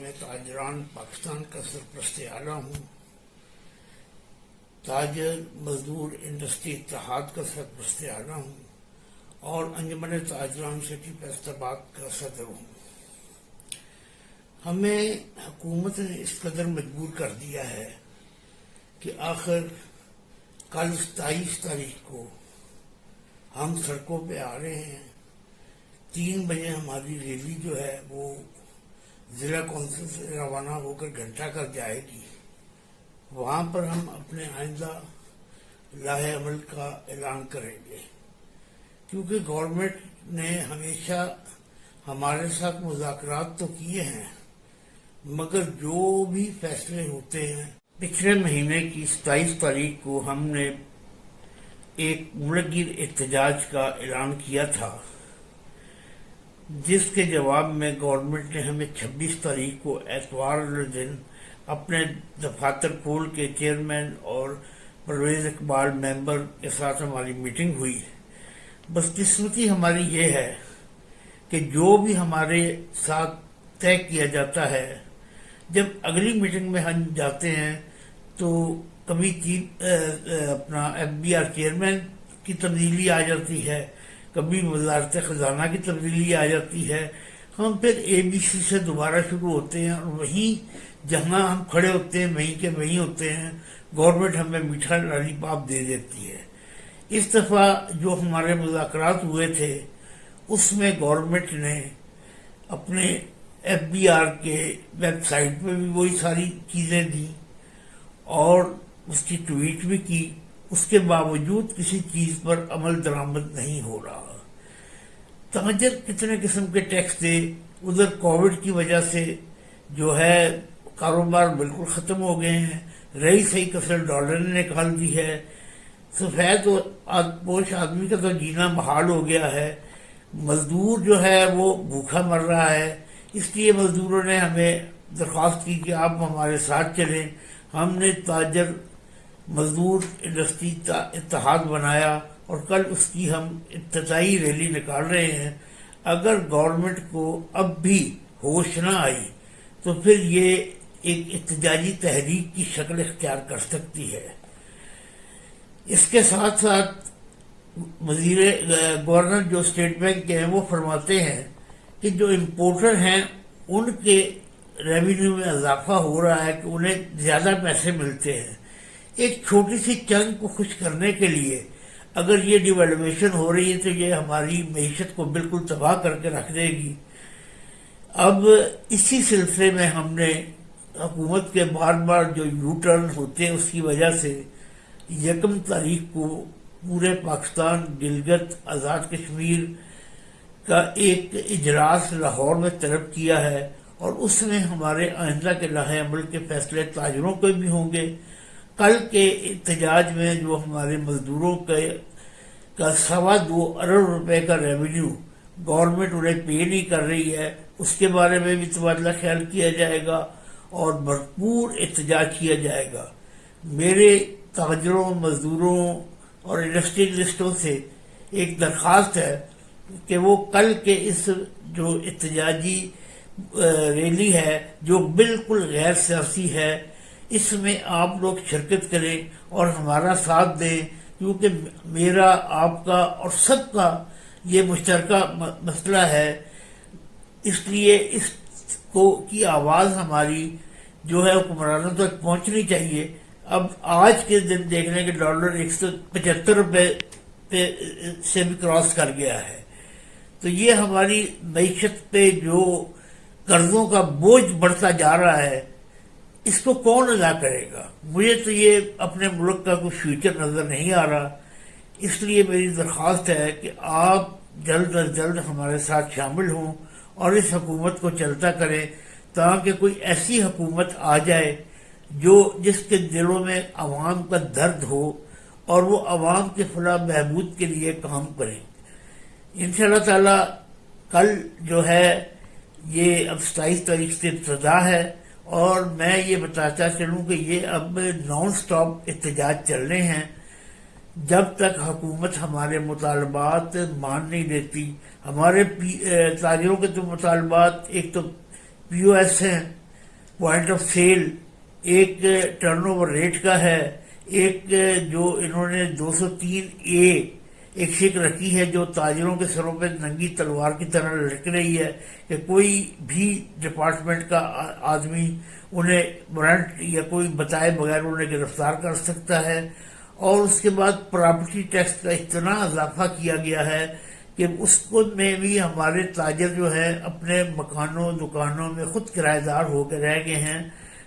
میں تاجران پاکستان کا سرپرست اعلیٰ ہوں، تاجر مزدور انڈسٹری اتحاد کا سرپرست اعلیٰ ہوں اور انجمن تاجران سٹی فیصل آباد کا صدر ہوں۔ ہمیں حکومت نے اس قدر مجبور کر دیا ہے کہ آخر کل 27 تاریخ کو ہم سڑکوں پہ آ رہے ہیں۔ 3 بجے ہماری ریلی جو ہے وہ ضلع کونسل سے روانہ ہو کر گھنٹہ گھر جائے گی۔ وہاں پر ہم اپنے آئندہ لاہے عمل کا اعلان کریں گے، کیونکہ گورنمنٹ نے ہمیشہ ہمارے ساتھ مذاکرات تو کیے ہیں، مگر جو بھی فیصلے ہوتے ہیں، پچھلے مہینے کی 27 تاریخ کو ہم نے ایک ملک گیر احتجاج کا اعلان کیا تھا، جس کے جواب میں گورنمنٹ نے ہمیں 26 تاریخ کو اتوار والے دن اپنے دفاتر کھول کے چیئرمین اور پرویز اقبال ممبر کے ساتھ ہماری میٹنگ ہوئی۔ بدقسمتی ہماری یہ ہے کہ جو بھی ہمارے ساتھ طے کیا جاتا ہے، جب اگلی میٹنگ میں ہم جاتے ہیں تو کبھی اپنا FBR چیئرمین کی تبدیلی آ جاتی ہے، کبھی وزارت خزانہ کی تبدیلی آ جاتی ہے، ہم پھر ABC سے دوبارہ شروع ہوتے ہیں اور وہیں جہاں ہم کھڑے ہوتے ہیں وہیں کے وہیں ہوتے ہیں۔ گورنمنٹ ہمیں میٹھا لالی پاپ دے دیتی ہے۔ اس دفعہ جو ہمارے مذاکرات ہوئے تھے اس میں گورنمنٹ نے اپنے FBR کے ویب سائٹ پہ بھی وہی ساری چیزیں دی اور اس کی ٹویٹ بھی کی، اس کے باوجود کسی چیز پر عمل درآمد نہیں ہو رہا۔ تاجر کتنے قسم کے ٹیکس دے، ادھر کووڈ کی وجہ سے جو ہے کاروبار بالکل ختم ہو گئے ہیں، رہی صحیح کسر ڈالر نے نکال دی ہے، سفید پوش آدمی کا تو جینا محال ہو گیا ہے، مزدور جو ہے وہ بھوکا مر رہا ہے۔ اس لیے مزدوروں نے ہمیں درخواست کی کہ آپ ہمارے ساتھ چلیں۔ ہم نے تاجر مزدور انڈسٹری اتحاد بنایا اور کل اس کی ہم افتتاحی ریلی نکال رہے ہیں۔ اگر گورنمنٹ کو اب بھی ہوش نہ آئی تو پھر یہ ایک احتجاجی تحریک کی شکل اختیار کر سکتی ہے۔ اس کے ساتھ ساتھ گورنر جو اسٹیٹ بینک کے ہیں وہ فرماتے ہیں کہ جو امپورٹر ہیں ان کے ریونیو میں اضافہ ہو رہا ہے، کہ انہیں زیادہ پیسے ملتے ہیں۔ ایک چھوٹی سی چنگ کو خوش کرنے کے لیے اگر یہ ڈیویلویشن ہو رہی ہے تو یہ ہماری معیشت کو بالکل تباہ کر کے رکھ دے گی۔ اب اسی سلسلے میں ہم نے حکومت کے بار بار جو یو ٹرن ہوتے ہیں اس کی وجہ سے 1 تاریخ کو پورے پاکستان گلگت آزاد کشمیر کا ایک اجلاس لاہور میں طلب کیا ہے، اور اس میں ہمارے آئندہ کے لاہے عمل کے فیصلے تاجروں کے بھی ہوں گے۔ کل کے احتجاج میں جو ہمارے مزدوروں کا 2.25 ارب روپے کا ریونیو گورنمنٹ انہیں پے نہیں کر رہی ہے، اس کے بارے میں بھی تبادلہ خیال کیا جائے گا اور بھرپور احتجاج کیا جائے گا۔ میرے تاجروں، مزدوروں اور انڈسٹریلسٹوں سے ایک درخواست ہے کہ وہ کل کے اس جو احتجاجی ریلی ہے جو بالکل غیر سیاسی ہے، اس میں آپ لوگ شرکت کریں اور ہمارا ساتھ دیں، کیونکہ میرا، آپ کا اور سب کا یہ مشترکہ مسئلہ ہے۔ اس لیے اس کی آواز ہماری جو ہے حکمرانوں تک پہنچنی چاہیے۔ اب آج کے دن دیکھ رہے ہیں کہ ڈالر 175 روپے سے بھی کراس کر گیا ہے، تو یہ ہماری معیشت پہ جو قرضوں کا بوجھ بڑھتا جا رہا ہے اس کو کون ادا کرے گا؟ مجھے تو یہ اپنے ملک کا کوئی فیوچر نظر نہیں آ رہا۔ اس لیے میری درخواست ہے کہ آپ جلد از جلد ہمارے ساتھ شامل ہوں اور اس حکومت کو چلتا کریں، تاکہ کوئی ایسی حکومت آ جائے جس کے دلوں میں عوام کا درد ہو اور وہ عوام کے فلاح بہبود کے لیے کام کریں۔ انشاءاللہ تعالی کل جو ہے یہ اب 27 تاریخ سے ابتدا ہے، اور میں یہ بتاتا چلوں کہ یہ اب نان سٹاپ احتجاج چل رہے ہیں جب تک حکومت ہمارے مطالبات مان نہیں لیتی۔ ہمارے تاجروں کے تو مطالبات ایک تو POS ہیں، پوائنٹ آف سیل، ایک ٹرن اوور ریٹ کا ہے، ایک جو انہوں نے 203A ایک شک رکھی ہے جو تاجروں کے سروں پہ ننگی تلوار کی طرح لٹک رہی ہے کہ کوئی بھی ڈپارٹمنٹ کا آدمی انہیں وارنٹ یا کوئی بتائے بغیر انہیں گرفتار کر سکتا ہے۔ اور اس کے بعد پراپرٹی ٹیکس کا اتنا اضافہ کیا گیا ہے کہ اس کو میں بھی ہمارے تاجر جو ہیں اپنے مکانوں دکانوں میں خود کرایہ دار ہو کے رہ گئے ہیں۔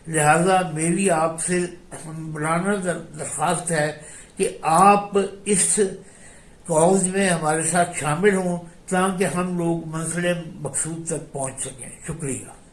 لہذا میری آپ سے ملانہ درخواست ہے کہ آپ اس کاز میں ہمارے ساتھ شامل ہوں تاکہ ہم لوگ منزل مقصود تک پہنچ سکیں۔ شکریہ۔